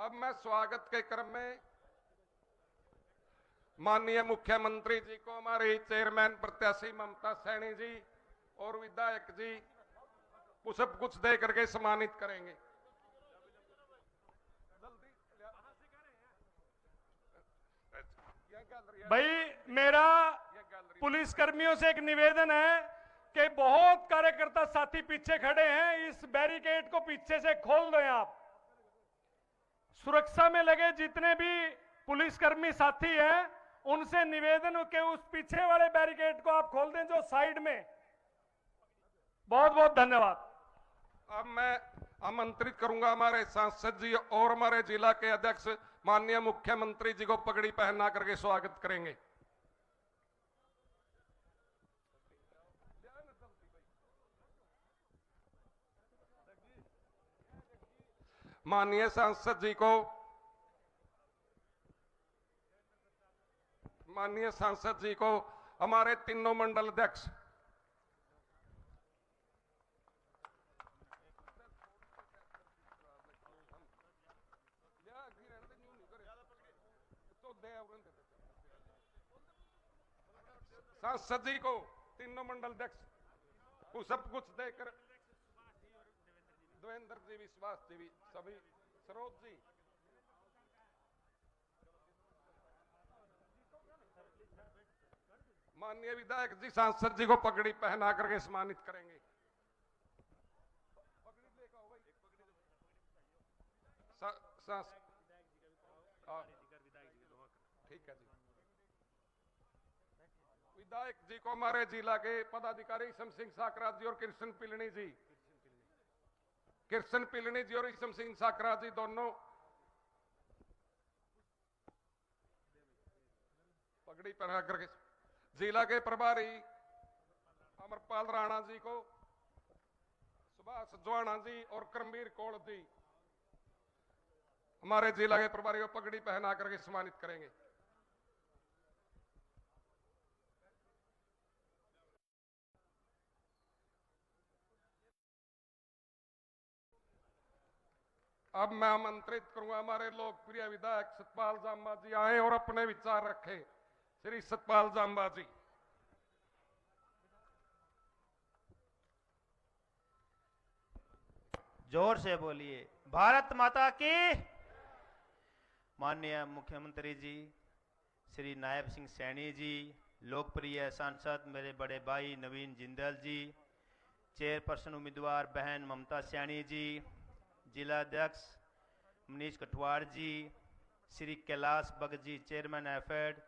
अब मैं स्वागत के क्रम में माननीय मुख्यमंत्री जी को हमारी चेयरमैन प्रत्याशी ममता सैनी जी और विधायक जी पुष्प गुच्छ दे करके सम्मानित करेंगे। भाई मेरा पुलिस कर्मियों से एक निवेदन है कि बहुत कार्यकर्ता साथी पीछे खड़े हैं, इस बैरिकेड को पीछे से खोल दें। आप सुरक्षा में लगे जितने भी पुलिसकर्मी साथी हैं उनसे निवेदन हो कि उस पीछे वाले बैरिकेड को आप खोल दें जो साइड में। बहुत बहुत धन्यवाद। अब मैं आमंत्रित करूंगा हमारे सांसद जी और हमारे जिला के अध्यक्ष माननीय मुख्यमंत्री जी को पगड़ी पहना करके स्वागत करेंगे। माननीय सांसद जी को हमारे तीनों मंडल अध्यक्ष सांसद जी को तीनों मंडल अध्यक्ष पुष्प गुच्छ देकर देवेंद्र जी, विश्वास जी भी सभी, सरोज जी, माननीय विधायक जी सांसद जी को पगड़ी पहना करके सम्मानित करेंगे। ठीक है जी। विधायक जी को हमारे जिला के पदाधिकारी ईसम सिंह साकरा जी और कृष्ण पिलनी जी और ईसम सिंह साकरा जी दोनों पगड़ी पहना करके, जिला के प्रभारी अमरपाल राणा जी को, सुभाष जवाना जी और करमवीर कौल जी हमारे जिला के प्रभारी को पगड़ी पहना करके सम्मानित करेंगे। अब मैं आमंत्रित करूंगा हमारे लोकप्रिय विधायक सतपाल जांबा जी आए और अपने विचार रखें। श्री सतपाल जांबा जी। जोर से बोलिए, भारत माता की। माननीय मुख्यमंत्री जी श्री नायब सिंह सैनी जी, लोकप्रिय सांसद मेरे बड़े भाई नवीन जिंदल जी, चेयरपर्सन उम्मीदवार बहन ममता सैनी जी, जिला अध्यक्ष मनीष कठवाड़ जी, श्री कैलाश भगत जी चेयरमैन एफेड,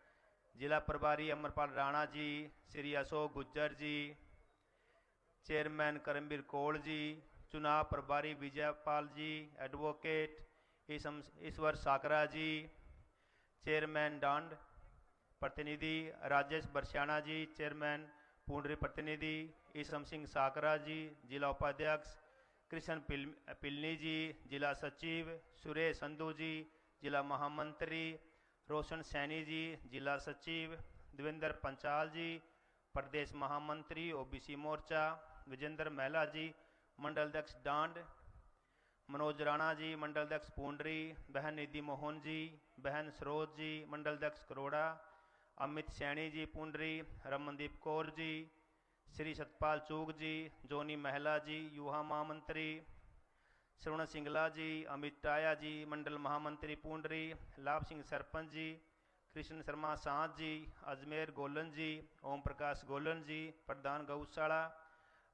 जिला प्रभारी अमरपाल राणा जी, श्री अशोक गुज्जर जी, चेयरमैन करमवीर कौल जी, चुनाव प्रभारी विजयपाल जी, एडवोकेट ईश्वर साकरा जी, चेयरमैन डांड प्रतिनिधि राजेश बरसियाना जी, चेयरमैन पूंडरी प्रतिनिधि ईसम सिंह साकरा जी, जिला उपाध्यक्ष कृष्ण पिलनी जी, जिला सचिव सुरेश संधू जी, जिला महामंत्री रोशन सैनी जी, जिला सचिव देवेंद्र पंचाल जी, प्रदेश महामंत्री ओबीसी मोर्चा विजेंद्र महिला जी, मंडल अध्यक्ष डांड मनोज राणा जी, मंडल अध्यक्ष पूंडरी, बहन निधि मोहन जी, बहन सरोज जी, मंडल अध्यक्ष करोड़ा, अमित सैनी जी पूंडरी, रमनदीप कौर जी, श्री सतपाल चूग जी, जोनी महिला जी, युवा महामंत्री श्रवण सिंगला जी, अमित टाया जी, मंडल महामंत्री पूंडरी, लाभ सिंह सरपंच जी, कृष्ण शर्मा सांत जी, अजमेर गोलन जी, ओम प्रकाश गोलन जी, प्रधान गौशाला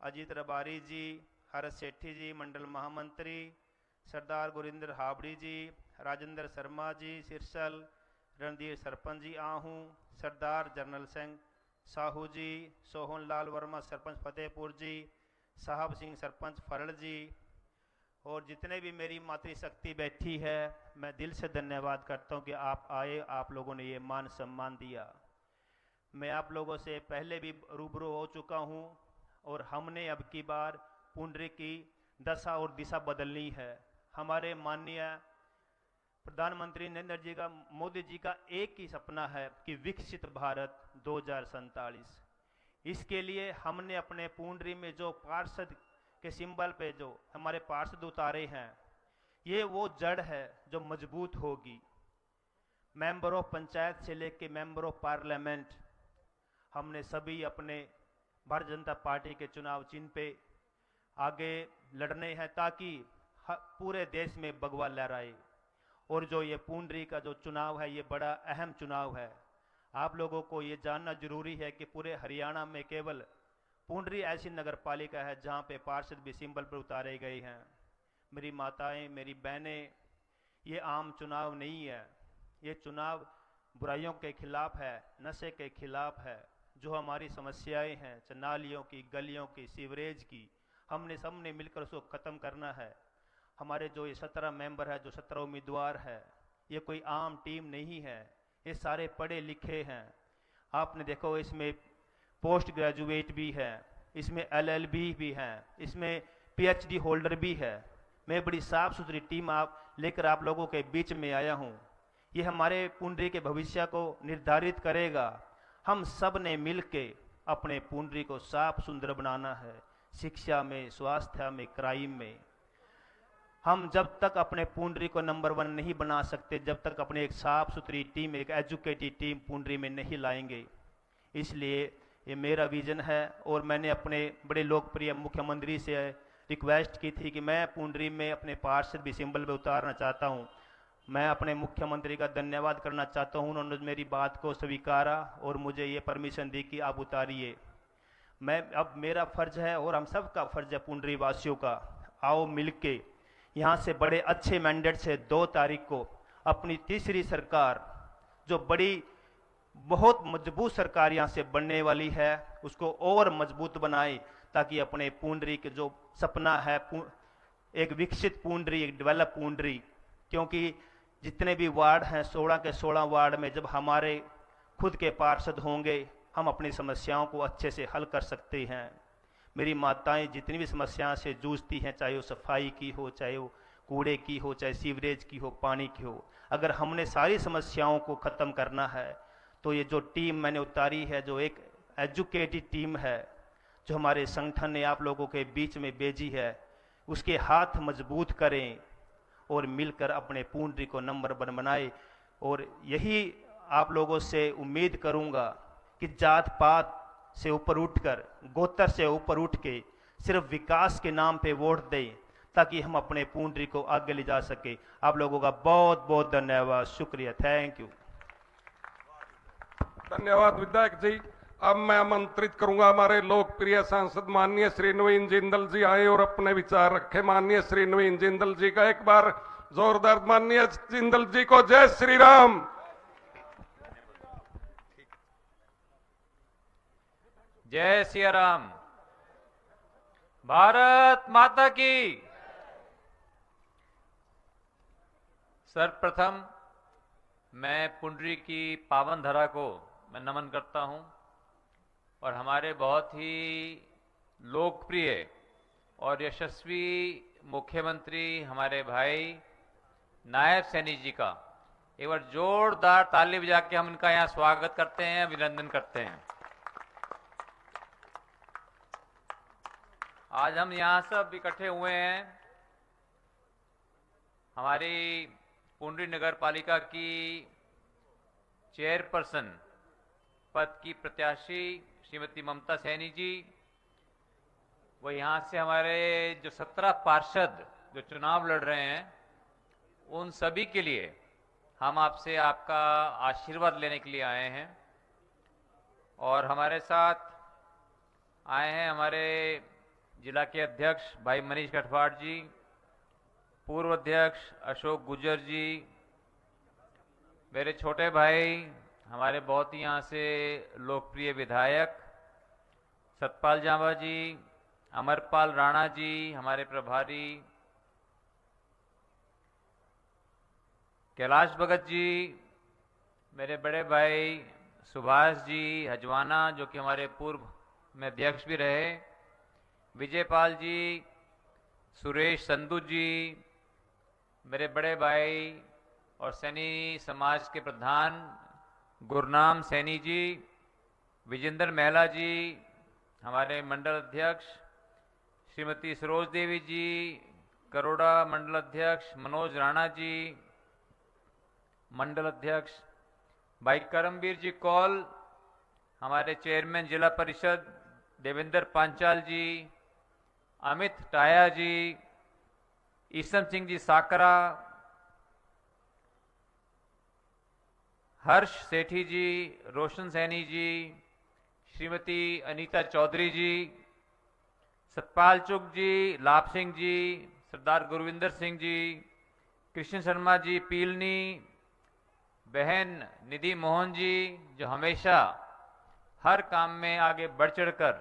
अजीत रबारी जी, हरस सेठी जी, मंडल महामंत्री सरदार गुरिंदर हाबड़ी जी, राजेंद्र शर्मा जी सिरसल, रणधीर सरपंच जी आहूँ, सरदार जरनल सिंह साहू जी, सोहन लाल वर्मा सरपंच फतेहपुर जी, साहब सिंह सरपंच फरड़ जी, और जितने भी मेरी मातृशक्ति बैठी है, मैं दिल से धन्यवाद करता हूं कि आप आए, आप लोगों ने ये मान सम्मान दिया। मैं आप लोगों से पहले भी रूबरू हो चुका हूं और हमने अब की बार पुंडरी की दशा और दिशा बदलनी है। हमारे माननीय प्रधानमंत्री नरेंद्र जी का, मोदी जी का एक ही सपना है कि विकसित भारत 2047। इसके लिए हमने अपने पुंडरी में जो पार्षद के सिंबल पे जो हमारे पार्षद उतारे हैं, ये वो जड़ है जो मजबूत होगी। मेंबर ऑफ पंचायत से लेके मेंबर ऑफ पार्लियामेंट, हमने सभी अपने भारतीय जनता पार्टी के चुनाव चिन्ह पे आगे लड़ने हैं ताकि पूरे देश में भगवा लहराए। और जो ये पूंडरी का जो चुनाव है, ये बड़ा अहम चुनाव है। आप लोगों को ये जानना जरूरी है कि पूरे हरियाणा में केवल पूंडरी ऐसी नगर पालिका है जहाँ पे पार्षद भी सिंबल पर उतारे गए हैं। मेरी माताएं, मेरी बहनें, ये आम चुनाव नहीं है। ये चुनाव बुराइयों के खिलाफ है, नशे के खिलाफ है। जो हमारी समस्याएं हैं, नालियों की, गलियों की, सीवरेज की, हमने सबने मिलकर उसको ख़त्म करना है। हमारे जो ये 17 मेंबर है, जो 17 उम्मीदवार है, ये कोई आम टीम नहीं है। ये सारे पढ़े लिखे हैं। आपने देखो इसमें पोस्ट ग्रेजुएट भी है, इसमें LLB भी हैं, इसमें PhD होल्डर भी है। मैं बड़ी साफ सुथरी टीम लेकर आप लोगों के बीच में आया हूँ। ये हमारे पूंडरी के भविष्य को निर्धारित करेगा। हम सब ने मिल के अपने पूंडरी को साफ सुंदर बनाना है, शिक्षा में, स्वास्थ्य में, क्राइम में। हम जब तक अपने पूंडरी को नंबर 1 नहीं बना सकते, जब तक अपने एक साफ सुथरी टीम, एक एजुकेटेड टीम पूंडरी में नहीं लाएंगे। इसलिए ये मेरा विजन है। और मैंने अपने बड़े लोकप्रिय मुख्यमंत्री से रिक्वेस्ट की थी कि मैं पूंडरी में अपने पार्षद भी सिंबल पे उतारना चाहता हूँ। मैं अपने मुख्यमंत्री का धन्यवाद करना चाहता हूँ। उन्होंने मेरी बात को स्वीकारा और मुझे ये परमिशन दी कि आप उतारिए। अब मेरा फर्ज है और हम सब का फर्ज है पूंडरी वासियों का, आओ मिलके यहाँ से बड़े अच्छे मैंडेट से 2 तारीख को अपनी तीसरी सरकार, जो बड़ी बहुत मजबूत सरकार यहाँ से बनने वाली है, उसको और मजबूत बनाए ताकि अपने पूंडरी के जो सपना है, एक विकसित पूंडरी, एक डेवलप पूंडरी। क्योंकि जितने भी वार्ड हैं, 16 के 16 वार्ड में जब हमारे खुद के पार्षद होंगे, हम अपनी समस्याओं को अच्छे से हल कर सकते हैं। मेरी माताएं जितनी भी समस्याओं से जूझती हैं, चाहे वो सफाई की हो, चाहे वो कूड़े की हो, चाहे सीवरेज की हो, पानी की हो, अगर हमने सारी समस्याओं को ख़त्म करना है तो ये जो टीम मैंने उतारी है, जो एक एजुकेटेड टीम है, जो हमारे संगठन ने आप लोगों के बीच में भेजी है, उसके हाथ मजबूत करें और मिलकर अपने पूंडरी को नंबर 1 बनाए। और यही आप लोगों से उम्मीद करूंगा कि जात पात से ऊपर उठकर, गोत्र से ऊपर उठ के सिर्फ विकास के नाम पे वोट दें ताकि हम अपने पूंडरी को आगे ले जा सके। आप लोगों का बहुत बहुत धन्यवाद, शुक्रिया, थैंक यू। धन्यवाद विधायक जी। अब मैं आमंत्रित करूंगा हमारे लोकप्रिय सांसद माननीय श्री नवीन जिंदल जी आए और अपने विचार रखे। माननीय श्री नवीन जिंदल जी का एक बार जोरदार, माननीय जिंदल जी को जय श्री राम। जय सिया राम। भारत माता की। सर्वप्रथम मैं पुंडरी की पावन धरा को मैं नमन करता हूं और हमारे बहुत ही लोकप्रिय और यशस्वी मुख्यमंत्री हमारे भाई नायब सैनी जी का एक बार जोरदार ताली बजा के हम इनका यहाँ स्वागत करते हैं, अभिनंदन करते हैं। आज हम यहाँ सब इकट्ठे हुए हैं हमारी पुंडरी नगर पालिका की चेयरपर्सन पद की प्रत्याशी श्रीमती ममता सैनी जी, वो यहाँ से हमारे जो 17 पार्षद जो चुनाव लड़ रहे हैं, उन सभी के लिए हम आपसे आपका आशीर्वाद लेने के लिए आए हैं। और हमारे साथ आए हैं हमारे जिला के अध्यक्ष भाई मनीष गठवाड़ जी, पूर्व अध्यक्ष अशोक गुजर जी, मेरे छोटे भाई हमारे बहुत ही यहाँ से लोकप्रिय विधायक सतपाल जांबा जी, अमरपाल राणा जी हमारे प्रभारी, कैलाश भगत जी, मेरे बड़े भाई सुभाष जी हजवाना जो कि हमारे पूर्व में अध्यक्ष भी रहे, विजयपाल जी, सुरेश संधू जी, मेरे बड़े भाई और सैनी समाज के प्रधान गुरनाम सैनी जी, विजेंद्र महला जी, हमारे मंडल अध्यक्ष श्रीमती सरोज देवी जी, करोड़ा मंडल अध्यक्ष मनोज राणा जी, मंडल अध्यक्ष, भाई करमवीर जी कौल, हमारे चेयरमैन जिला परिषद देवेंद्र पांचाल जी, अमित टाया जी, ईसम सिंह जी साकरा, हर्ष सेठी जी, रोशन सैनी जी, श्रीमती अनीता चौधरी जी, सतपाल चुग जी, लाभ सिंह जी, सरदार गुरविंदर सिंह जी, कृष्ण शर्मा जी पीलनी, बहन निधि मोहन जी जो हमेशा हर काम में आगे बढ़ चढ़कर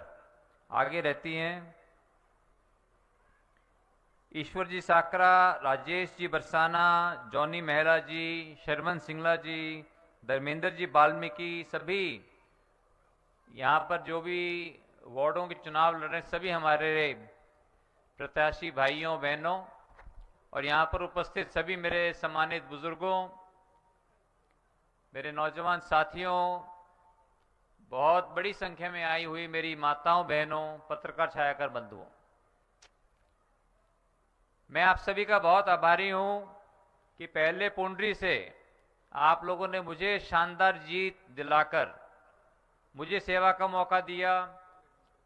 आगे रहती हैं, ईश्वर जी साकरा, राजेश जी बरसाना, जॉनी मेहरा जी, शर्मन सिंगला जी, धर्मेंद्र जी वाल्मीकि, सभी यहाँ पर जो भी वार्डों के चुनाव लड़ रहे हैं सभी हमारे प्रत्याशी भाइयों बहनों और यहाँ पर उपस्थित सभी मेरे सम्मानित बुजुर्गों, मेरे नौजवान साथियों, बहुत बड़ी संख्या में आई हुई मेरी माताओं बहनों, पत्रकार छायाकर बंधुओं, मैं आप सभी का बहुत आभारी हूं कि पहले पुंडरी से आप लोगों ने मुझे शानदार जीत दिलाकर मुझे सेवा का मौका दिया,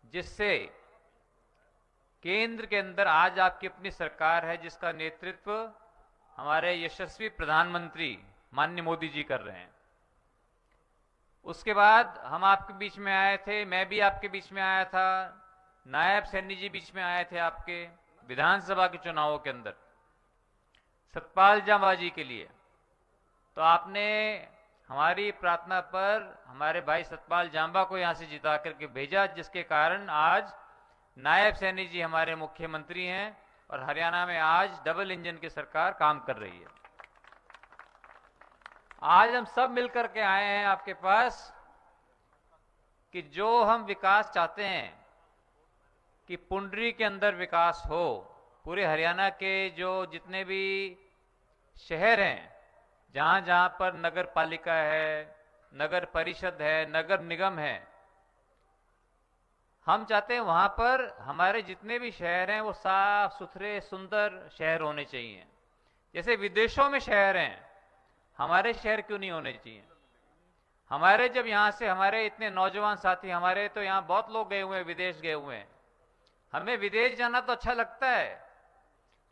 जिससे केंद्र के अंदर आज आपकी अपनी सरकार है जिसका नेतृत्व हमारे यशस्वी प्रधानमंत्री माननीय मोदी जी कर रहे हैं। उसके बाद हम आपके बीच में आए थे, मैं भी आपके बीच में आया था, नायब सैनी जी बीच में आए थे आपके विधानसभा के चुनावों के अंदर सतपाल जांबा जी के लिए। तो आपने हमारी प्रार्थना पर हमारे भाई सतपाल जांबा को यहां से जिता करके भेजा, जिसके कारण आज नायब सैनी जी हमारे मुख्यमंत्री हैं और हरियाणा में आज डबल इंजन की सरकार काम कर रही है। आज हम सब मिलकर के आए हैं आपके पास कि जो हम विकास चाहते हैं कि पुंडरी के अंदर विकास हो, पूरे हरियाणा के जो जितने भी शहर हैं जहां जहां पर नगर पालिका है, नगर परिषद है, नगर निगम है, हम चाहते हैं वहां पर हमारे जितने भी शहर हैं वो साफ सुथरे सुंदर शहर होने चाहिए। जैसे विदेशों में शहर हैं, हमारे शहर क्यों नहीं होने चाहिए? हमारे जब यहां से हमारे इतने नौजवान साथी, हमारे तो यहां बहुत लोग गए हुए हैं, विदेश गए हुए हैं, हमें विदेश जाना तो अच्छा लगता है,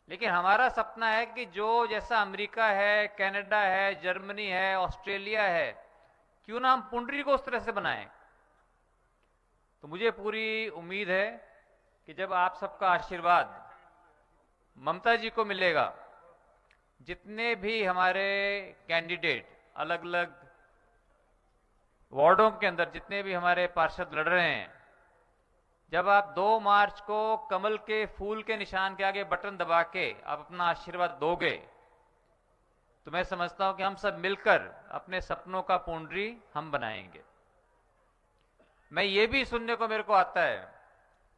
लेकिन हमारा सपना है कि जो जैसा अमेरिका है, कनाडा है, जर्मनी है, ऑस्ट्रेलिया है, क्यों ना हम पुंडरी को उस तरह से बनाएं। तो मुझे पूरी उम्मीद है कि जब आप सबका आशीर्वाद ममता जी को मिलेगा, जितने भी हमारे कैंडिडेट अलग अलग वार्डों के अंदर जितने भी हमारे पार्षद लड़ रहे हैं, जब आप 2 मार्च को कमल के फूल के निशान के आगे बटन दबा के आप अपना आशीर्वाद दोगे, तो मैं समझता हूं कि हम सब मिलकर अपने सपनों का पुंडरी हम बनाएंगे। मैं ये भी सुनने को मेरे को आता है,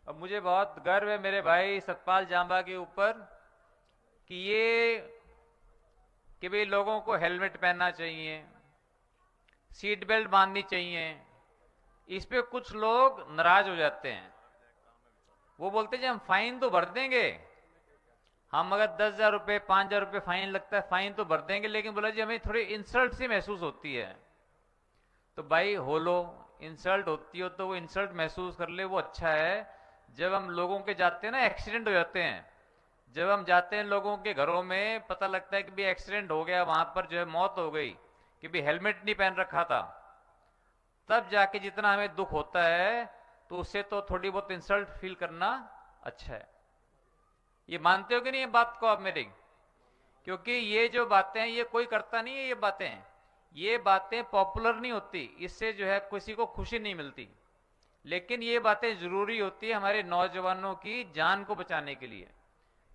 अब मुझे बहुत गर्व है मेरे भाई सतपाल जांबा के ऊपर कि भाई लोगों को हेलमेट पहनना चाहिए, सीट बेल्ट बांधनी चाहिए। इस पे कुछ लोग नाराज हो जाते हैं, वो बोलते हैं जी हम फाइन तो भर देंगे, हम अगर 10,000 रुपये 5,000 रुपये फाइन लगता है फाइन तो भर देंगे, लेकिन बोला जी हमें थोड़ी इंसल्ट सी महसूस होती है। तो भाई हो लो, इंसल्ट होती हो तो वो इंसल्ट महसूस कर ले, वो अच्छा है। जब हम लोगों के जाते हैं ना, एक्सीडेंट हो जाते हैं, जब हम जाते हैं लोगों के घरों में, पता लगता है कि भी एक्सीडेंट हो गया, वहां पर जो है मौत हो गई कि भी हेलमेट नहीं पहन रखा था, तब जाके जितना हमें दुख होता है, तो उससे तो थोड़ी बहुत इंसल्ट फील करना अच्छा है। ये मानते हो कि नहीं ये बात को आप मेरी? क्योंकि ये जो बातें हैं ये कोई करता नहीं है, ये बातें पॉपुलर नहीं होती, इससे जो है किसी को खुशी नहीं मिलती, लेकिन ये बातें जरूरी होती है हमारे नौजवानों की जान को बचाने के लिए।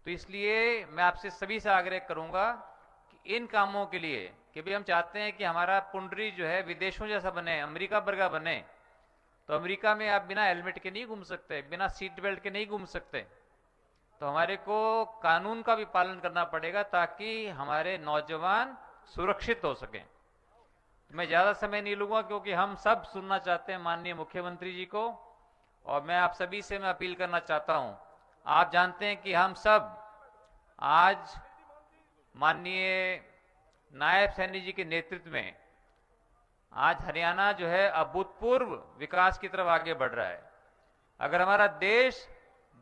तो इसलिए मैं आपसे सभी से आग्रह करूंगा कि इन कामों के लिए कि भी हम चाहते हैं कि हमारा पुंडरी जो है विदेशों जैसा बने, अमेरिका वर्गा बने, तो अमेरिका में आप बिना हेलमेट के नहीं घूम सकते, बिना सीट बेल्ट के नहीं घूम सकते। तो हमारे को कानून का भी पालन करना पड़ेगा ताकि हमारे नौजवान सुरक्षित हो सकें। मैं ज्यादा समय नहीं लूंगा क्योंकि हम सब सुनना चाहते हैं माननीय मुख्यमंत्री जी को, और मैं आप सभी से मैं अपील करना चाहता हूं। आप जानते हैं कि हम सब आज माननीय नायब सैनी जी के नेतृत्व में आज हरियाणा जो है अभूतपूर्व विकास की तरफ आगे बढ़ रहा है। अगर हमारा देश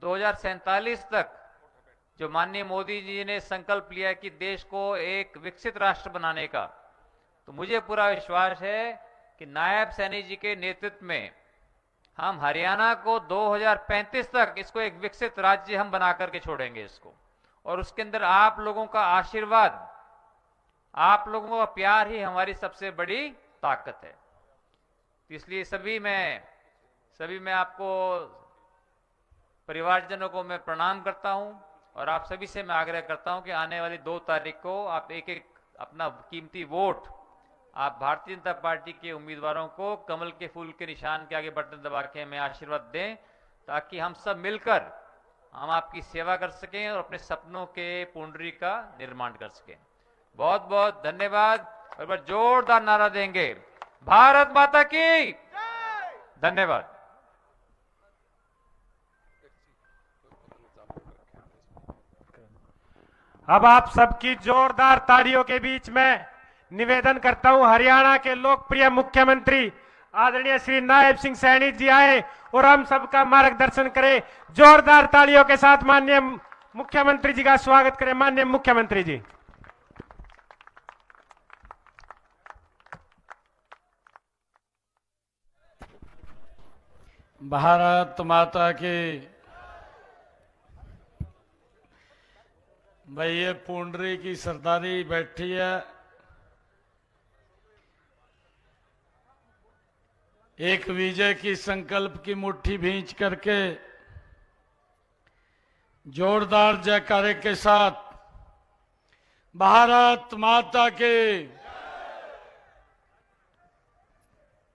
2047 तक जो माननीय मोदी जी ने संकल्प लिया कि देश को एक विकसित राष्ट्र बनाने का, तो मुझे पूरा विश्वास है कि नायब सैनी जी के नेतृत्व में हम हरियाणा को 2035 तक इसको एक विकसित राज्य हम बना करके छोड़ेंगे इसको। और उसके अंदर आप लोगों का आशीर्वाद, आप लोगों का प्यार ही हमारी सबसे बड़ी ताकत है। तो इसलिए सभी मैं आपको परिवारजनों को मैं प्रणाम करता हूं और आप सभी से मैं आग्रह करता हूं कि आने वाली 2 तारीख को आप एक अपना कीमती वोट आप भारतीय जनता पार्टी के उम्मीदवारों को कमल के फूल के निशान के आगे बटन दबा के हमें आशीर्वाद दें, ताकि हम सब मिलकर हम आपकी सेवा कर सकें और अपने सपनों के पुंडरी का निर्माण कर सकें। बहुत बहुत धन्यवाद। और एक बार जोरदार नारा देंगे, भारत माता की धन्यवाद। अब आप सबकी जोरदार तालियों के बीच में निवेदन करता हूं, हरियाणा के लोकप्रिय मुख्यमंत्री आदरणीय श्री नायब सिंह सैनी जी आए और हम सबका मार्गदर्शन करें। जोरदार तालियों के साथ माननीय मुख्यमंत्री जी का स्वागत करें। माननीय मुख्यमंत्री जी। भारत माता की। भाई ये पुंडरी की सरदारी बैठी है, एक विजय की संकल्प की मुट्ठी भींच करके जोरदार जयकारे के साथ भारत माता के।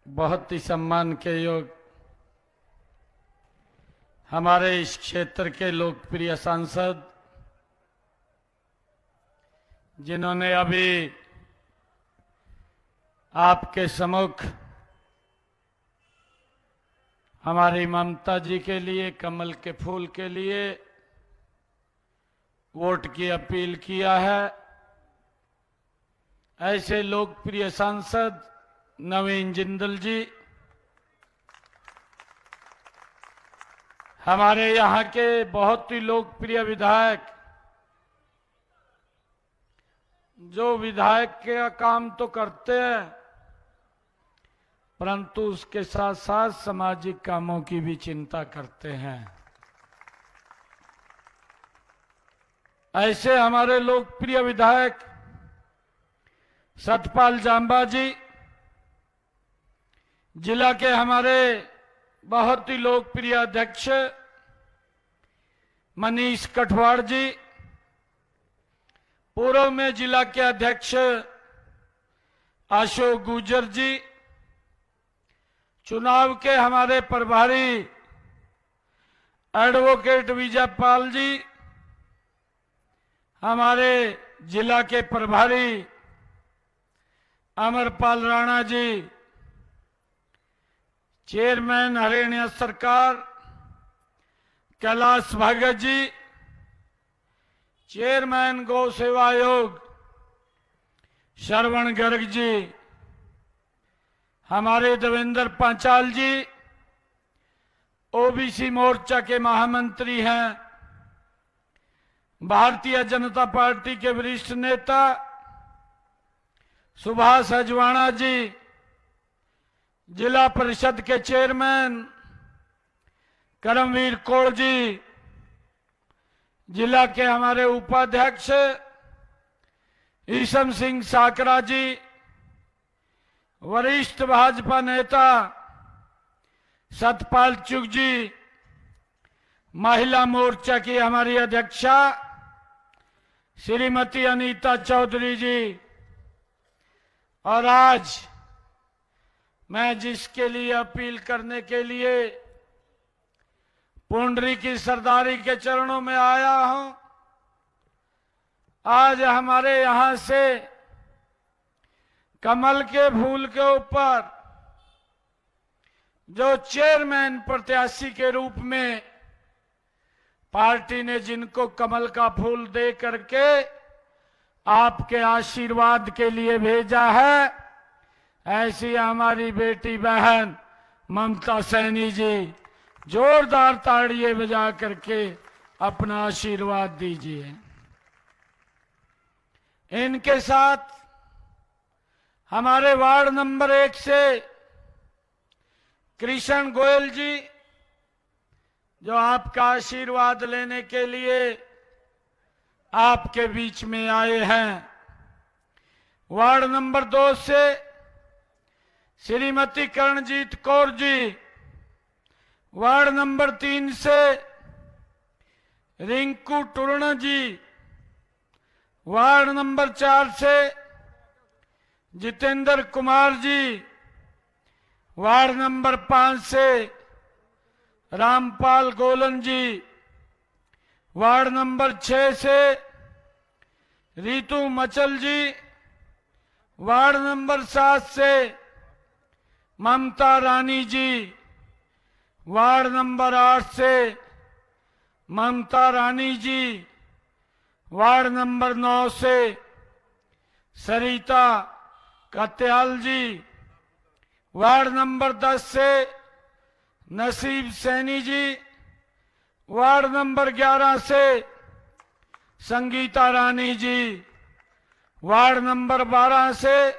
बहुत ही सम्मान के योग हमारे इस क्षेत्र के लोकप्रिय सांसद, जिन्होंने अभी आपके सम्मुख हमारी ममता जी के लिए, कमल के फूल के लिए वोट की अपील किया है। ऐसे लोकप्रिय सांसद नवीन जिंदल जी हमारे यहाँ के बहुत ही लोकप्रिय विधायक, जो विधायक का काम तो करते हैं परंतु उसके साथ साथ सामाजिक कामों की भी चिंता करते हैं। ऐसे हमारे लोकप्रिय विधायक सतपाल जांबा जी, जिला के हमारे बहुत ही लोकप्रिय अध्यक्ष मनीष कठवाड़ जी, पूर्व में जिला के अध्यक्ष अशोक गुजर जी, चुनाव के हमारे प्रभारी एडवोकेट विजयपाल जी, हमारे जिला के प्रभारी अमरपाल राणा जी, चेयरमैन हरियाणा सरकार कैलाश भगत जी, चेयरमैन गौ सेवा आयोग श्रवण गर्ग जी, हमारे देवेंद्र पांचाल जी ओबीसी मोर्चा के महामंत्री हैं, भारतीय जनता पार्टी के वरिष्ठ नेता सुभाष अजवाणा जी, जिला परिषद के चेयरमैन करमवीर कौर जी, जिला के हमारे उपाध्यक्ष ईशम सिंह साकरा जी, वरिष्ठ भाजपा नेता सतपाल चुग जी, महिला मोर्चा की हमारी अध्यक्षा श्रीमती अनीता चौधरी जी, और आज मैं जिसके लिए अपील करने के लिए पुंडरी की सरदारी के चरणों में आया हूं, आज हमारे यहां से कमल के फूल के ऊपर जो चेयरमैन प्रत्याशी के रूप में पार्टी ने जिनको कमल का फूल दे करके आपके आशीर्वाद के लिए भेजा है, ऐसी हमारी बेटी बहन ममता सैनी जी, जोरदार ताड़ियां बजा करके अपना आशीर्वाद दीजिए। इनके साथ हमारे वार्ड नंबर 1 से कृष्ण गोयल जी, जो आपका आशीर्वाद लेने के लिए आपके बीच में आए हैं। वार्ड नंबर 2 से श्रीमती करणजीत कौर जी, वार्ड नंबर 3 से रिंकू टुरण जी, वार्ड नंबर 4 से जितेंद्र कुमार जी, वार्ड नंबर 5 से रामपाल गोलन जी, वार्ड नंबर 6 से रीतू मचल जी, वार्ड नंबर 7 से ममता रानी जी, वार्ड नंबर 8 से ममता रानी जी, वार्ड नंबर 9 से सरिता कत्याल जी, वार्ड नंबर 10 से नसीब सैनी जी, वार्ड नंबर 11 से संगीता रानी जी, वार्ड नंबर 12 से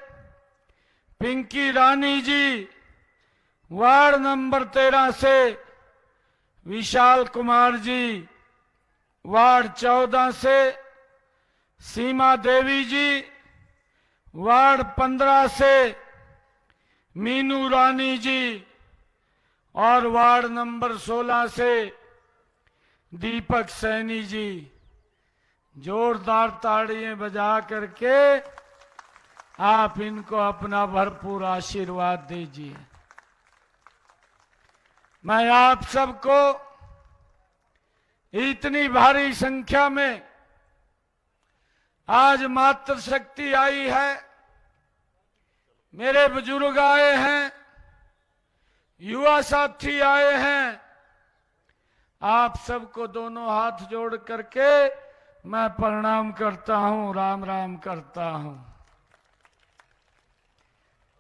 पिंकी रानी जी, वार्ड नंबर 13 से विशाल कुमार जी, वार्ड 14 से सीमा देवी जी, वार्ड 15 से मीनू रानी जी और वार्ड नंबर 16 से दीपक सैनी जी। जोरदार ताड़ियां बजा करके आप इनको अपना भरपूर आशीर्वाद दीजिए। मैं आप सबको इतनी भारी संख्या में आज मातृशक्ति आई है, मेरे बुजुर्ग आए हैं, युवा साथी आए हैं, आप सबको दोनों हाथ जोड़ करके मैं प्रणाम करता हूं, राम राम करता हूं।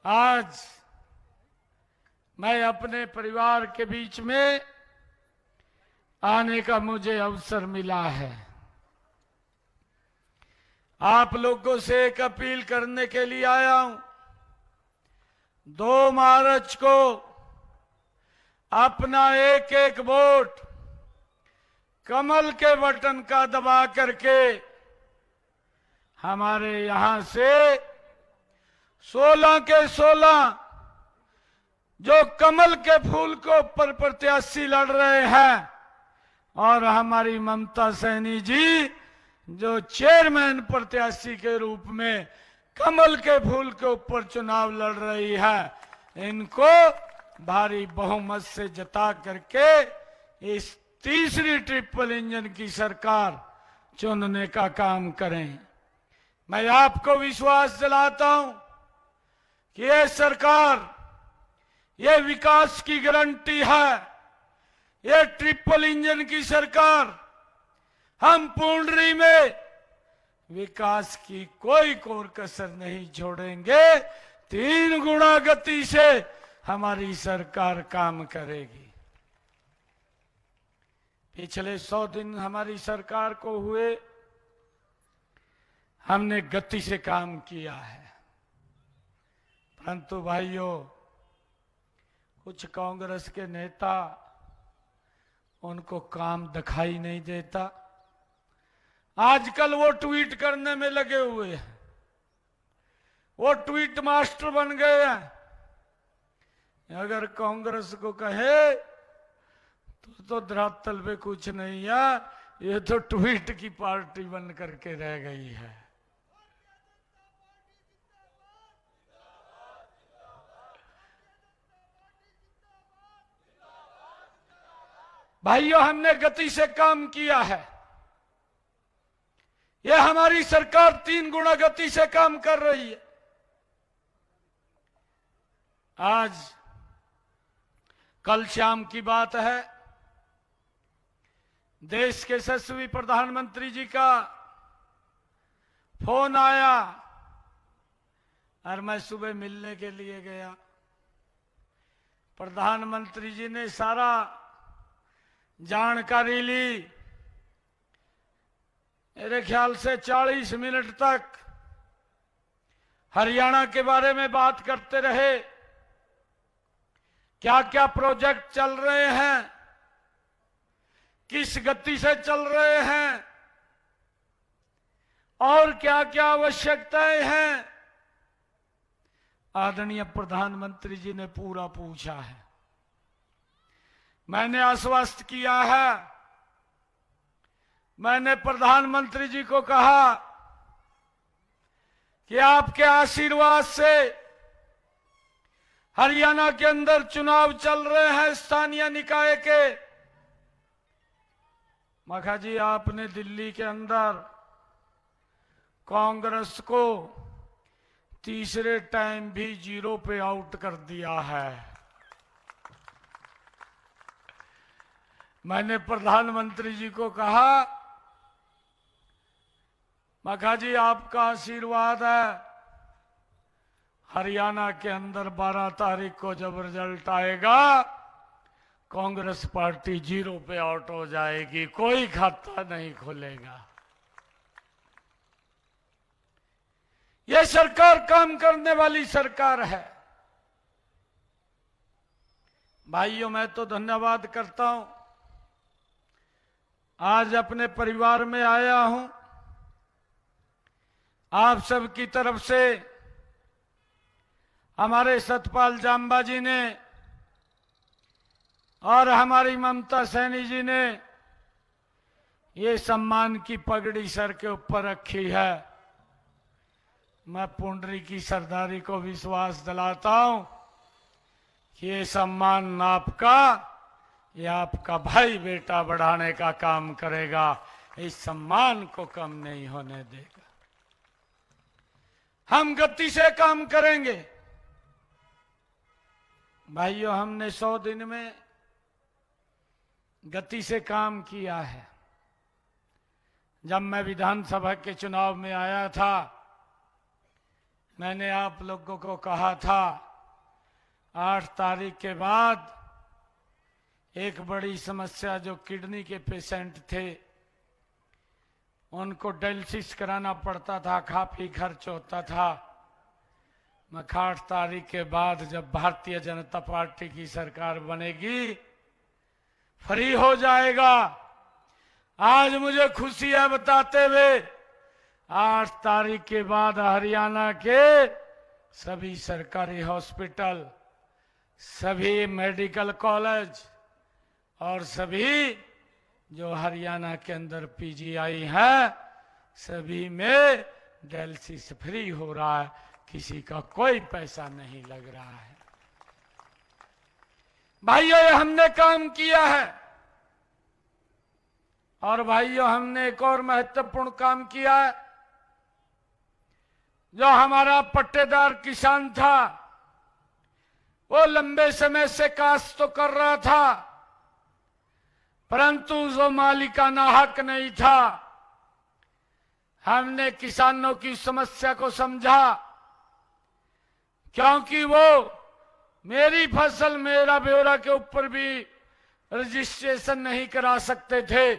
आज मैं अपने परिवार के बीच में आने का मुझे अवसर मिला है। आप लोगों से एक अपील करने के लिए आया हूं। 2 मार्च को अपना एक एक वोट कमल के बटन का दबा करके हमारे यहां से 16 के 16 जो कमल के फूल को ऊपर प्रत्याशी लड़ रहे हैं और हमारी ममता सैनी जी जो चेयरमैन प्रत्याशी के रूप में कमल के फूल के ऊपर चुनाव लड़ रही है, इनको भारी बहुमत से जता करके इस तीसरी ट्रिपल इंजन की सरकार चुनने का काम करें। मैं आपको विश्वास दिलाता हूं कि यह सरकार, यह विकास की गारंटी है, यह ट्रिपल इंजन की सरकार। हम पूंडरी में विकास की कोई कोर कसर नहीं छोड़ेंगे। 3 गुना गति से हमारी सरकार काम करेगी। पिछले 100 दिन हमारी सरकार को हुए, हमने गति से काम किया है, परंतु भाइयों कुछ कांग्रेस के नेता, उनको काम दिखाई नहीं देता। आजकल वो ट्वीट करने में लगे हुए हैं, वो ट्वीट मास्टर बन गए हैं। अगर कांग्रेस को कहे तो धरातल पे कुछ नहीं है, ये तो ट्वीट की पार्टी बन करके रह गई है। भाइयों, हमने गति से काम किया है। यह हमारी सरकार 3 गुना गति से काम कर रही है। आज कल शाम की बात है, देश के यशस्वी प्रधानमंत्री जी का फोन आया और मैं सुबह मिलने के लिए गया। प्रधानमंत्री जी ने सारा जानकारी ली। मेरे ख्याल से 40 मिनट तक हरियाणा के बारे में बात करते रहे, क्या क्या प्रोजेक्ट चल रहे हैं, किस गति से चल रहे हैं और क्या क्या आवश्यकताएं हैं। आदरणीय प्रधानमंत्री जी ने पूरा पूछा है। मैंने आश्वस्त किया है, मैंने प्रधानमंत्री जी को कहा कि आपके आशीर्वाद से हरियाणा के अंदर चुनाव चल रहे हैं स्थानीय निकाय के। मखा जी, आपने दिल्ली के अंदर कांग्रेस को तीसरे टाइम भी 0 पे आउट कर दिया है। मैंने प्रधानमंत्री जी को कहा, मखा जी आपका आशीर्वाद है, हरियाणा के अंदर 12 तारीख को जब रिजल्ट आएगा कांग्रेस पार्टी 0 पे आउट हो जाएगी, कोई खाता नहीं खुलेगा। यह सरकार काम करने वाली सरकार है। भाइयों, मैं तो धन्यवाद करता हूं, आज अपने परिवार में आया हूं। आप सब की तरफ से हमारे सतपाल जाम्बा जी ने और हमारी ममता सैनी जी ने ये सम्मान की पगड़ी सर के ऊपर रखी है। मैं पुंडरी की सरदारी को विश्वास दिलाता हूं कि ये सम्मान आपका, ये आपका भाई बेटा बढ़ाने का काम करेगा, इस सम्मान को कम नहीं होने देगा। हम गति से काम करेंगे। भाइयों, हमने 100 दिन में गति से काम किया है। जब मैं विधानसभा के चुनाव में आया था, मैंने आप लोगों को कहा था 8 तारीख के बाद एक बड़ी समस्या, जो किडनी के पेशेंट थे उनको डायलिसिस कराना पड़ता था, काफी खर्च होता था। मैं 8 तारीख के बाद जब भारतीय जनता पार्टी की सरकार बनेगी फ्री हो जाएगा। आज मुझे खुशी है बताते हुए, 8 तारीख के बाद हरियाणा के सभी सरकारी हॉस्पिटल, सभी मेडिकल कॉलेज और सभी जो हरियाणा के अंदर पीजीआई है, सभी में डायलिसिस फ्री हो रहा है, किसी का कोई पैसा नहीं लग रहा है। भाइयों, ये हमने काम किया है। और भाइयों, हमने एक और महत्वपूर्ण काम किया है। जो हमारा पट्टेदार किसान था, वो लंबे समय से काश्त तो कर रहा था, परंतु जो मालिकाना हक नहीं था। हमने किसानों की समस्या को समझा, क्योंकि वो मेरी फसल मेरा ब्यौरा के ऊपर भी रजिस्ट्रेशन नहीं करा सकते थे,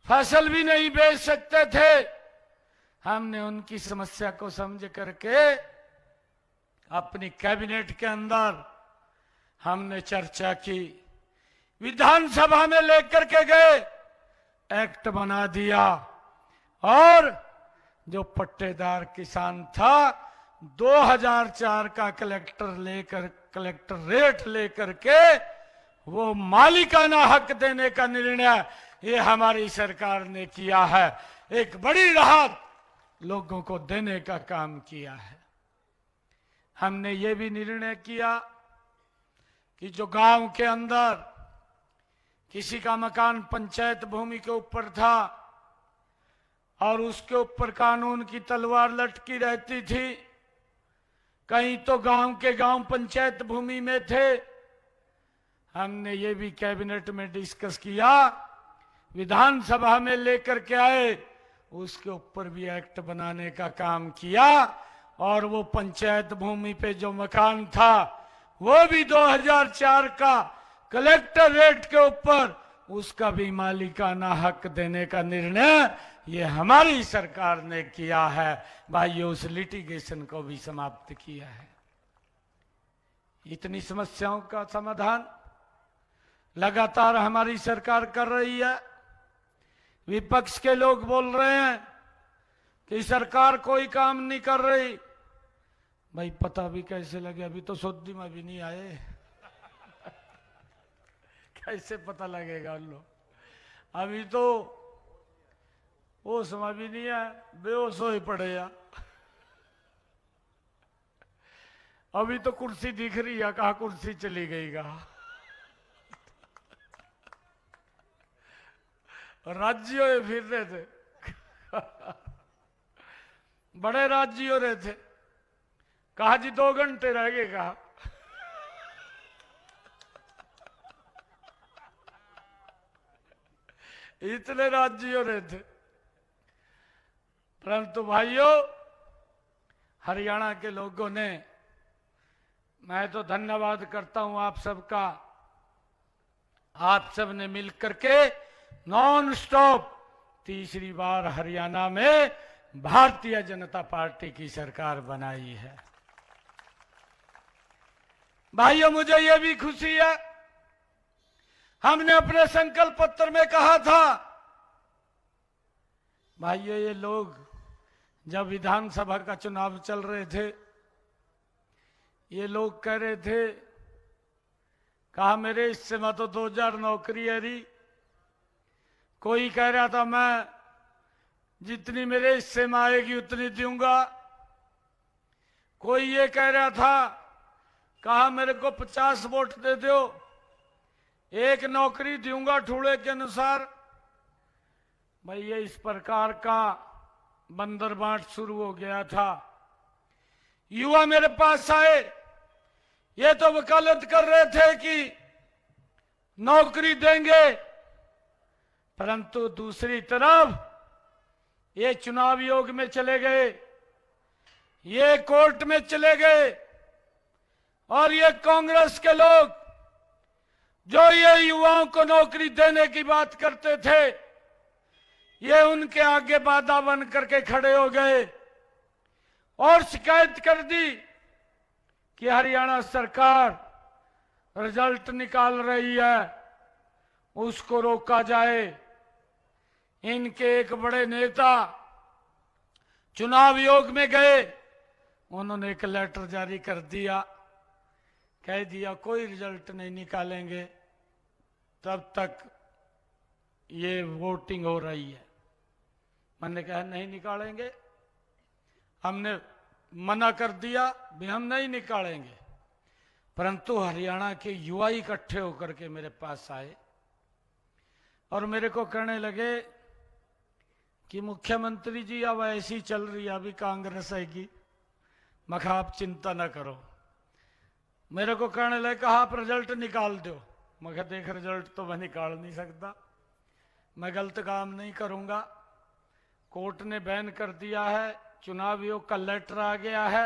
फसल भी नहीं बेच सकते थे। हमने उनकी समस्या को समझ करके अपनी कैबिनेट के अंदर हमने चर्चा की, विधानसभा में लेकर के गए, एक्ट बना दिया और जो पट्टेदार किसान था 2004 का कलेक्टर रेट लेकर के वो मालिकाना हक देने का निर्णय ये हमारी सरकार ने किया है। एक बड़ी राहत लोगों को देने का काम किया है। हमने ये भी निर्णय किया कि जो गांव के अंदर किसी का मकान पंचायत भूमि के ऊपर था और उसके ऊपर कानून की तलवार लटकी रहती थी, कहीं तो गांव के गांव पंचायत भूमि में थे, हमने ये भी कैबिनेट में डिस्कस किया, विधानसभा में लेकर के आए, उसके ऊपर भी एक्ट बनाने का काम किया। और वो पंचायत भूमि पे जो मकान था वो भी 2004 का कलेक्टर रेट के ऊपर, उसका भी मालिकाना हक देने का निर्णय ये हमारी सरकार ने किया है। भाइयों, उस लिटिगेशन को भी समाप्त किया है। इतनी समस्याओं का समाधान लगातार हमारी सरकार कर रही है। विपक्ष के लोग बोल रहे हैं कि सरकार कोई काम नहीं कर रही। भाई पता भी कैसे लगे, अभी तो सौदी में भी नहीं आए। कैसे पता लगेगा उन लोग, अभी तो वो समय भी नहीं है, बेहोश हो ही पड़े या। अभी तो कुर्सी दिख रही है, कहा कुर्सी चली गई कहा। राज्यों में फिर रहे थे। बड़े राज्यों रहे थे, कहा जी 2 घंटे रह गए कहा। इतने राज्यों रहे थे। परंतु भाइयों, हरियाणा के लोगों ने, मैं तो धन्यवाद करता हूं आप सबका, आप सब ने मिलकर के नॉन स्टॉप तीसरी बार हरियाणा में भारतीय जनता पार्टी की सरकार बनाई है। भाइयों, मुझे यह भी खुशी है, हमने अपने संकल्प पत्र में कहा था। भाइयों, ये लोग जब विधानसभा का चुनाव चल रहे थे, ये लोग कह रहे थे, कहा मेरे हिस्से में तो 2000 नौकरी है रही। कोई कह रहा था मैं जितनी मेरे हिस्से में आएगी उतनी दूंगा। कोई ये कह रहा था, कहा मेरे को 50 वोट दे दो, 1 नौकरी दूंगा ठूड़े के अनुसार। भाई ये इस प्रकार का बंदर बांट शुरू हो गया था। युवा मेरे पास आए, ये तो वकालत कर रहे थे कि नौकरी देंगे, परंतु दूसरी तरफ ये चुनाव योग में चले गए, ये कोर्ट में चले गए, और ये कांग्रेस के लोग जो ये युवाओं को नौकरी देने की बात करते थे, ये उनके आगे बाधा बन करके खड़े हो गए और शिकायत कर दी कि हरियाणा सरकार रिजल्ट निकाल रही है, उसको रोका जाए। इनके एक बड़े नेता चुनाव योग में गए, उन्होंने एक लेटर जारी कर दिया, कह दिया कोई रिजल्ट नहीं निकालेंगे तब तक ये वोटिंग हो रही है। मैंने कहा नहीं निकालेंगे, हमने मना कर दिया भी हम नहीं निकालेंगे। परंतु हरियाणा के युवा इकट्ठे होकर के मेरे पास आए और मेरे को कहने लगे कि मुख्यमंत्री जी अब ऐसी चल रही है, अभी कांग्रेस आएगी। मैं कहा आप चिंता ना करो। मेरे को कहने लगे कहा आप रिजल्ट निकाल दो। मैं कहा देख रिजल्ट तो मैं निकाल नहीं सकता, मैं गलत काम नहीं करूंगा। कोर्ट ने बैन कर दिया है, चुनाव आयोग का लेटर आ गया है।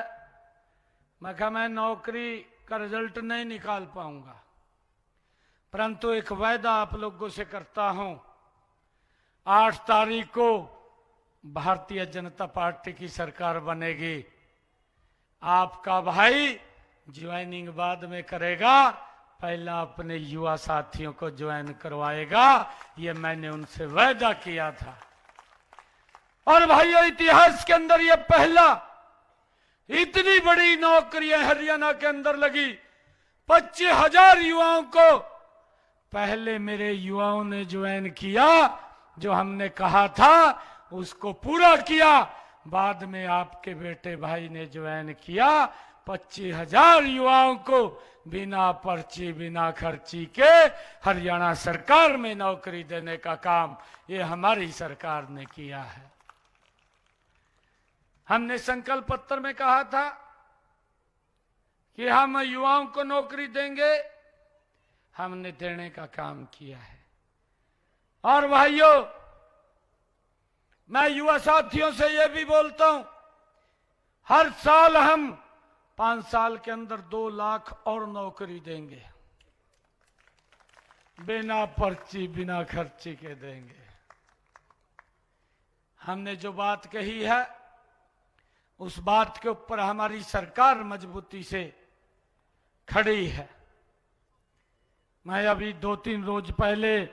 मैं कहा मैं नौकरी का रिजल्ट नहीं निकाल पाऊंगा, परंतु एक वायदा आप लोगों से करता हूं, 8 तारीख को भारतीय जनता पार्टी की सरकार बनेगी। आपका भाई ज्वाइनिंग बाद में करेगा, पहला अपने युवा साथियों को ज्वाइन करवाएगा। ये मैंने उनसे वायदा किया था। और भाइयों, इतिहास के अंदर ये पहला इतनी बड़ी नौकरियां हरियाणा के अंदर लगी। 25,000 युवाओं को पहले मेरे युवाओं ने ज्वाइन किया, जो हमने कहा था उसको पूरा किया। बाद में आपके बेटे भाई ने ज्वाइन किया। 25,000 युवाओं को बिना पर्ची बिना खर्ची के हरियाणा सरकार में नौकरी देने का काम ये हमारी सरकार ने किया है। हमने संकल्प पत्र में कहा था कि हम युवाओं को नौकरी देंगे, हमने देने का काम किया है। और भाइयों, मैं युवा साथियों से यह भी बोलता हूं, हर साल हम 5 साल के अंदर 2 लाख और नौकरी देंगे, बिना पर्ची बिना खर्ची के देंगे। हमने जो बात कही है उस बात के ऊपर हमारी सरकार मजबूती से खड़ी है। मैं अभी 2-3 रोज पहले,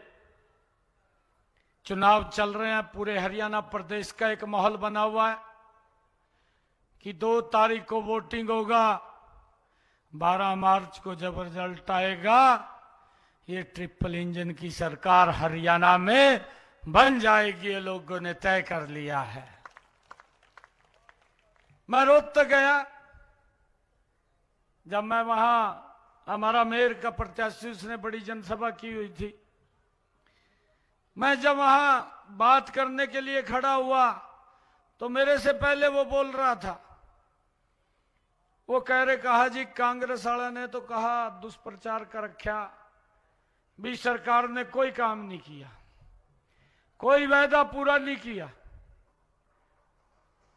चुनाव चल रहे हैं, पूरे हरियाणा प्रदेश का एक माहौल बना हुआ है कि 2 तारीख को वोटिंग होगा, 12 मार्च को जब रिजल्ट आएगा ये ट्रिपल इंजन की सरकार हरियाणा में बन जाएगी, ये लोगों ने तय कर लिया है। मैं रोहतक गया, जब मैं वहां, हमारा मेयर का प्रत्याशी, उसने बड़ी जनसभा की हुई थी, मैं जब वहां बात करने के लिए खड़ा हुआ तो मेरे से पहले वो बोल रहा था, वो कहा जी कांग्रेस वाला ने तो कहा दुष्प्रचार कर रखा, भी सरकार ने कोई काम नहीं किया, कोई वायदा पूरा नहीं किया।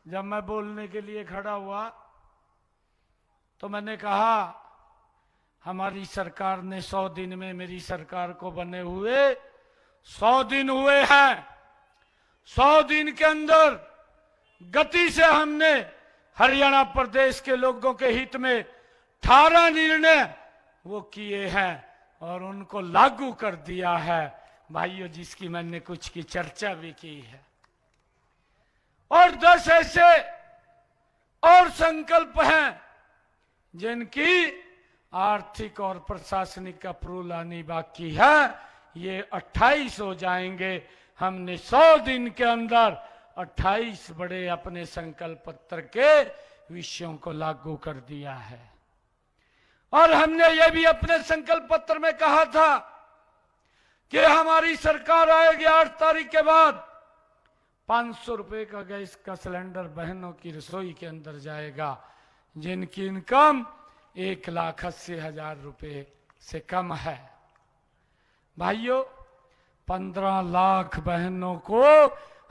जब मैं बोलने के लिए खड़ा हुआ तो मैंने कहा हमारी सरकार ने 100 दिन में, मेरी सरकार को बने हुए 100 दिन हुए हैं, 100 दिन के अंदर गति से हमने हरियाणा प्रदेश के लोगों के हित में 18 निर्णय वो किए हैं और उनको लागू कर दिया है भाइयों, जिसकी मैंने कुछ की चर्चा भी की है। और 10 ऐसे और संकल्प हैं जिनकी आर्थिक और प्रशासनिक अप्रूवल आनी बाकी है, ये 28 हो जाएंगे। हमने 100 दिन के अंदर 28 बड़े अपने संकल्प पत्र के विषयों को लागू कर दिया है। और हमने ये भी अपने संकल्प पत्र में कहा था कि हमारी सरकार आएगी 8 तारीख के बाद 500 रुपए का गैस का सिलेंडर बहनों की रसोई के अंदर जाएगा, जिनकी इनकम 1,80,000 रुपए से कम है। भाइयों, 15 लाख बहनों को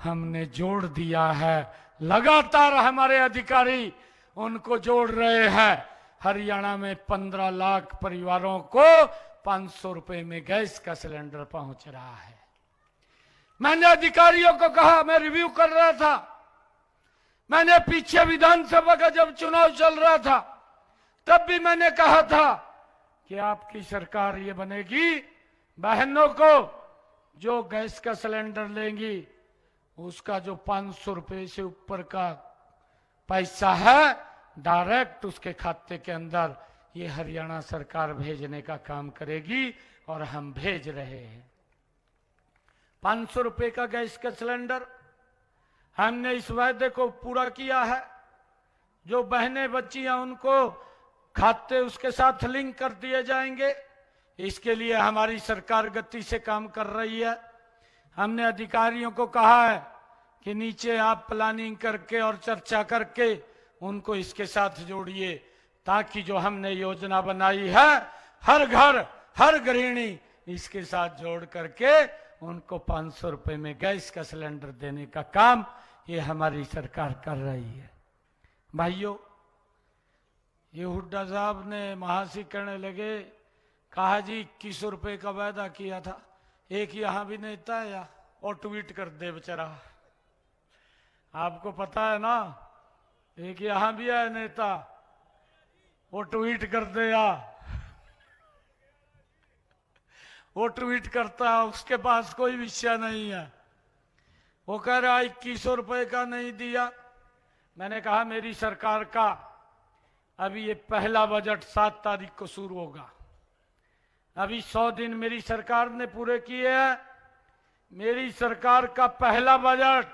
हमने जोड़ दिया है, लगातार हमारे अधिकारी उनको जोड़ रहे हैं। हरियाणा में 15 लाख परिवारों को 500 रुपए में गैस का सिलेंडर पहुंच रहा है। मैंने अधिकारियों को कहा, मैं रिव्यू कर रहा था, मैंने पीछे विधानसभा का जब चुनाव चल रहा था तब भी मैंने कहा था कि आपकी सरकार ये बनेगी, बहनों को जो गैस का सिलेंडर लेंगी उसका जो 500 रुपए से ऊपर का पैसा है डायरेक्ट उसके खाते के अंदर ये हरियाणा सरकार भेजने का काम करेगी और हम भेज रहे हैं। 500 रुपए का गैस का सिलेंडर, हमने इस वायदे को पूरा किया है। जो बहनें बच्चियां उनको खाते उसके साथ लिंक कर दिए जाएंगे। इसके लिए हमारी सरकार गति से काम कर रही है। हमने अधिकारियों को कहा है कि नीचे आप प्लानिंग करके और चर्चा करके उनको इसके साथ जोड़िए, ताकि जो हमने योजना बनाई है हर घर हर गृहिणी इसके साथ जोड़ करके उनको 500 रुपए में गैस का सिलेंडर देने का काम ये हमारी सरकार कर रही है। भाइयों, ये हुड्डा साहब ने महासी करने लगे, कहा जी 2100 रुपए का वायदा किया था। एक यहाँ भी नेता है या और ट्वीट कर दे बेचारा, आपको पता है ना, एक यहाँ भी है नेता, वो ट्वीट कर दे या वो ट्वीट करता है, उसके पास कोई विषय नहीं है। वो कह रहा 2100 रुपए का नहीं दिया। मैंने कहा मेरी सरकार का अभी ये पहला बजट 7 तारीख को शुरू होगा। अभी 100 दिन मेरी सरकार ने पूरे किए हैं। मेरी सरकार का पहला बजट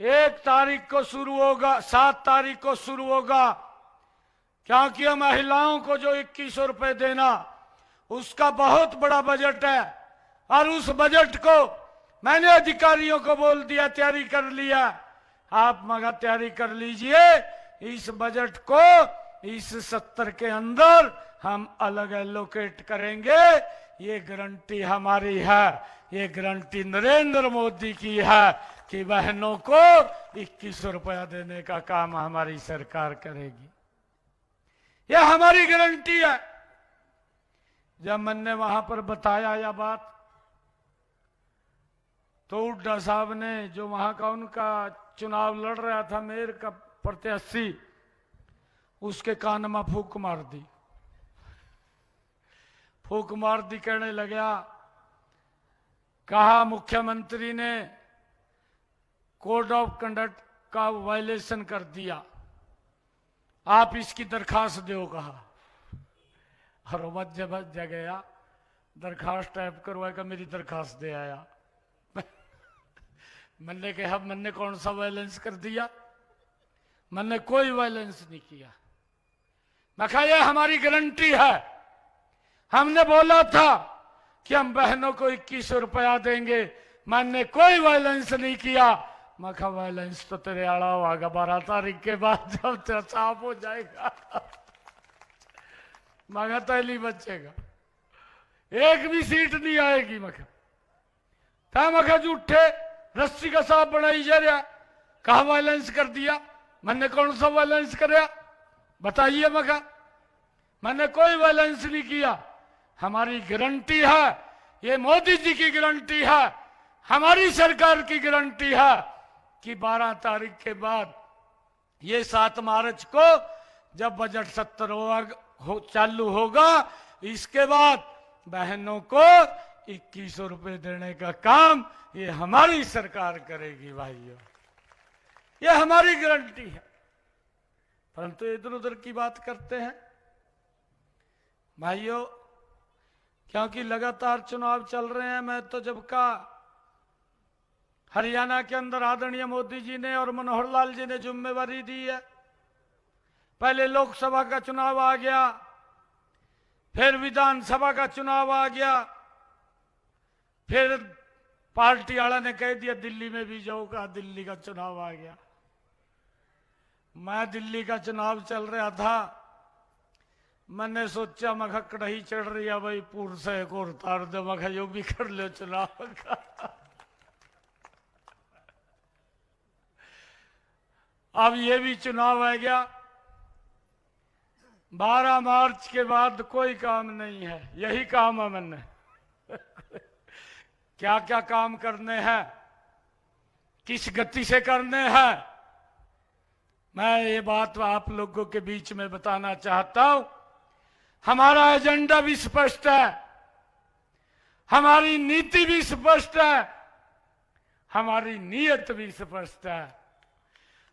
1 तारीख को शुरू होगा, 7 तारीख को शुरू होगा, क्योंकि महिलाओं को जो 2100 रुपए देना उसका बहुत बड़ा बजट है। और उस बजट को मैंने अधिकारियों को बोल दिया, तैयारी कर लिया, आप मगर तैयारी कर लीजिए। इस बजट को इस 70 के अंदर हम अलग एलोकेट करेंगे, ये गारंटी हमारी है। ये गारंटी नरेंद्र मोदी की है कि बहनों को 2100 रुपया देने का काम हमारी सरकार करेगी। यह हमारी गारंटी है। जब मैंने वहां पर बताया यह बात, तो हुड्डा साहब ने, जो वहां का उनका चुनाव लड़ रहा था मेयर का प्रत्याशी, उसके कान में फूंक मार दी। फूंक मार दी, कहने लगा, कहा मुख्यमंत्री ने कोड ऑफ कंडक्ट का वायलेशन कर दिया, आप इसकी दरखास्त दो। कहा और मध्य गया, दरखास्त टाइप करवा कर मेरी दरखास्त दे आया। मैंने कहा मैंने कौन सा वायलेंस कर दिया? मैंने कोई वायलेंस नहीं किया। मैं कहा यह हमारी गारंटी है। हमने बोला था कि हम बहनों को 2100 रुपया देंगे, मैंने कोई वायलेंस नहीं किया। मैं कहा वायलेंस तो तेरे आड़ा होगा 12 तारीख के बाद, जब तेरा साफ हो जाएगा। मगा तैली बचेगा, एक भी सीट नहीं आएगी। मखा झूठे रस्सी का सांप बनाई जा रहा, कहा वायलेंस कर दिया। मैंने कौन सा वायलेंस कराया बताइए? मखा मैंने कोई वायलेंस नहीं किया। हमारी गारंटी है, ये मोदी जी की गारंटी है, हमारी सरकार की गारंटी है कि 12 तारीख के बाद, ये 7 मार्च को जब बजट सत्र चालू होगा, इसके बाद बहनों को 2100 रुपए देने का काम ये हमारी सरकार करेगी। भाइयों, ये हमारी गारंटी है। परंतु इधर उधर की बात करते हैं भाइयों, क्योंकि लगातार चुनाव चल रहे हैं। मैं तो जब का हरियाणा के अंदर आदरणीय मोदी जी ने और मनोहर लाल जी ने जिम्मेवारी दी है, पहले लोकसभा का चुनाव आ गया, फिर विधानसभा का चुनाव आ गया, फिर पार्टी वाला ने कह दिया दिल्ली में भी जाऊंगा, दिल्ली का चुनाव आ गया। मैं दिल्ली का चुनाव चल रहा था, मैंने सोचा मखा कढ़ाई चढ़ रही है भाई, पूर्व से एक और तार दो, मखा यो भी कर लो चुनाव का। अब ये भी चुनाव आ गया। 12 मार्च के बाद कोई काम नहीं है, यही काम है। मैंने क्या क्या काम करने हैं, किस गति से करने हैं, मैं ये बात आप लोगों के बीच में बताना चाहता हूं। हमारा एजेंडा भी स्पष्ट है, हमारी नीति भी स्पष्ट है, हमारी नीयत भी स्पष्ट है।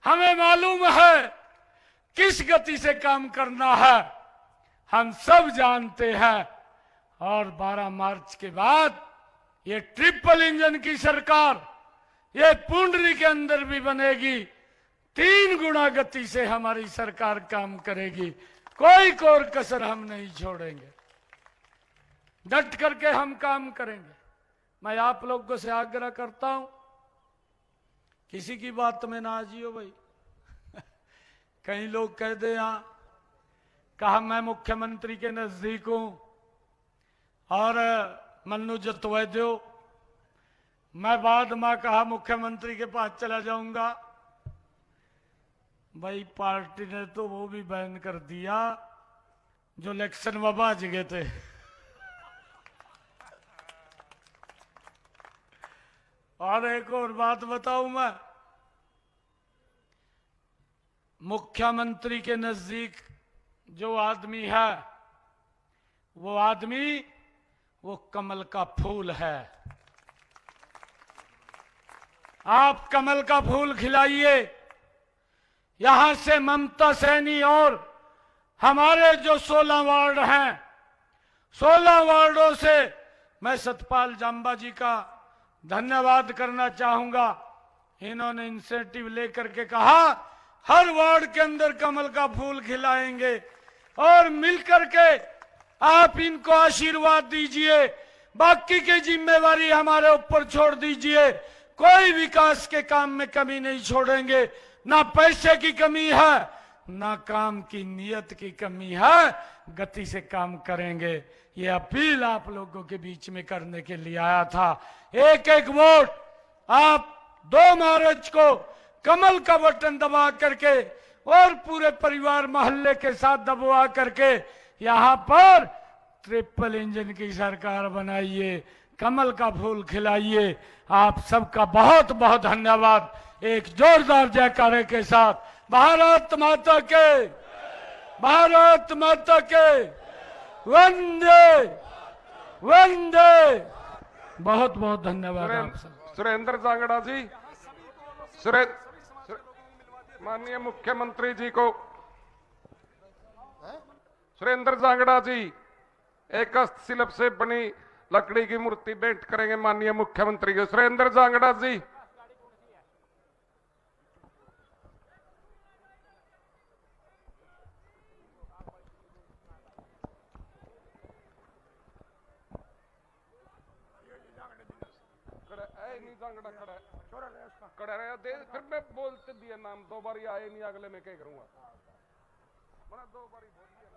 हमें मालूम है किस गति से काम करना है, हम सब जानते हैं। और 12 मार्च के बाद ये ट्रिपल इंजन की सरकार, ये पुंडरी के अंदर भी बनेगी। 3 गुना गति से हमारी सरकार काम करेगी, कोई कोर कसर हम नहीं छोड़ेंगे, डट करके हम काम करेंगे। मैं आप लोगों से आग्रह करता हूं, किसी की बात में ना आजियो भाई। कई लोग कह दे यहां, कहा मैं मुख्यमंत्री के नजदीक हूं और मन्नू जतवा दो, मैं बाद में कहा मुख्यमंत्री के पास चला जाऊंगा। भाई पार्टी ने तो वो भी बैन कर दिया जो इलेक्शन में बाज गए थे। और एक और बात बताऊं, मैं मुख्यमंत्री के नजदीक जो आदमी है, वो आदमी वो कमल का फूल है। आप कमल का फूल खिलाइए। यहां से ममता सैनी और हमारे जो 16 वार्ड हैं, 16 वार्डों से मैं सतपाल जांबा जी का धन्यवाद करना चाहूंगा। इन्होंने इंसेंटिव लेकर के कहा हर वार्ड के अंदर कमल का फूल खिलाएंगे, और मिलकर के आप इनको आशीर्वाद दीजिए। बाकी की जिम्मेवारी हमारे ऊपर छोड़ दीजिए। कोई विकास के काम में कमी नहीं छोड़ेंगे, ना पैसे की कमी है, ना काम की नियत की कमी है, गति से काम करेंगे। ये अपील आप लोगों के बीच में करने के लिए आया था। एक एक वोट आप 2 मार्च को कमल का बटन दबा करके और पूरे परिवार मोहल्ले के साथ दबवा करके यहाँ पर ट्रिपल इंजन की सरकार बनाइए, कमल का फूल खिलाइए। आप सबका बहुत बहुत धन्यवाद। एक जोरदार जयकारे के साथ भारत माता के, भारत माता के, वंदे वंदे। बहुत बहुत धन्यवाद आप सब। सुरेंद्र जांगड़ा जी, माननीय मुख्यमंत्री जी को, सुरेंद्र जांगड़ा जी एक हस्तशिल्प से बनी लकड़ी की मूर्ति भेंट करेंगे माननीय मुख्यमंत्री को। सुरेंद्र जांगड़ा जी। खड़ा रहा दे, फिर मैं बोलते दिया नाम 2 बार आए नहीं, अगले में क्या करूंगा। 2 बार बोल दिया।